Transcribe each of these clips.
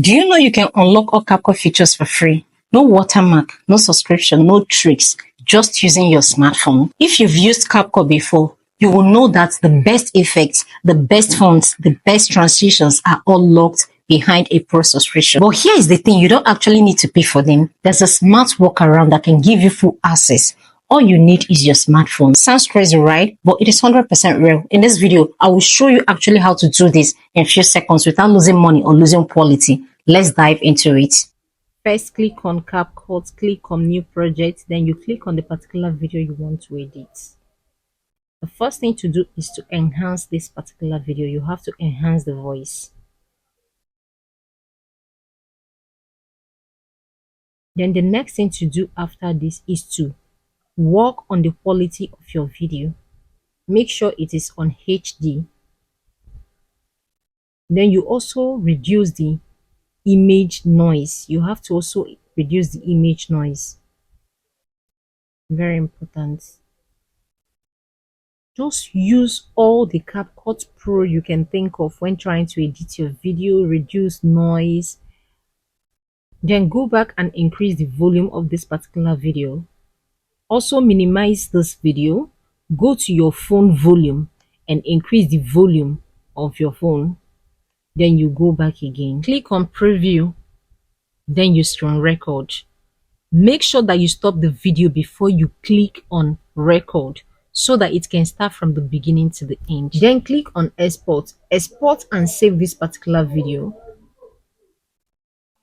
Do you know you can unlock all CapCut features for free? No watermark, no subscription, no tricks, just using your smartphone. If you've used CapCut before, you will know that the best effects, the best fonts, the best transitions are all locked behind a pro subscription. But here is the thing, you don't actually need to pay for them. There's a smart workaround that can give you full access. All you need is your smartphone. Sounds crazy, right? But it is 100% real. In this video, I will show you actually how to do this in a few seconds without losing money or losing quality. Let's dive into it. First, click on CapCut, click on New Project, then you click on the particular video you want to edit. The first thing to do is to enhance this particular video. You have to enhance the voice. Then the next thing to do after this is to work on the quality of your video. Make sure it is on HD. Then you also reduce the image noise. You have to also reduce the image noise. Very important. Just use all the CapCut Pro you can think of when trying to edit your video. Reduce noise. Then go back and increase the volume of this particular video. Also minimize this video. Go to your phone volume and increase the volume of your phone. Then you go back again. Click on preview. Then you screen record. Make sure that you stop the video before you click on record so that it can start from the beginning to the end. Then click on export. Export and save this particular video.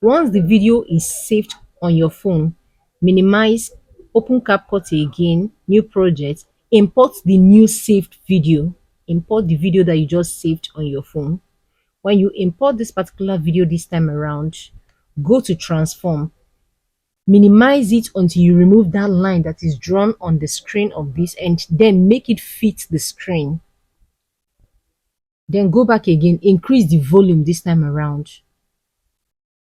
Once the video is saved on your phone, minimize, open CapCut again, new project, import the new saved video. Import the video that you just saved on your phone. When you import this particular video this time around, go to transform. Minimize it until you remove that line that is drawn on the screen of this and then make it fit the screen. Then go back again, increase the volume this time around.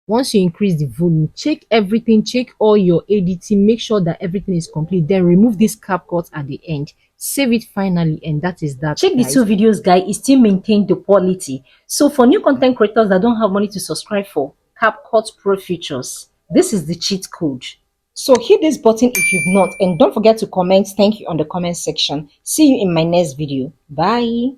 Once you increase the volume, check everything, check all your editing, make sure that everything is complete. Then remove this CapCut at the end. Save it finally, and that is that. Check the two videos, guys. It still maintains the quality. So for new content creators that don't have money to subscribe for CapCut Pro features, this is the cheat code. So hit this button if you've not, and don't forget to comment thank you on the comment section. See you in my next video. Bye.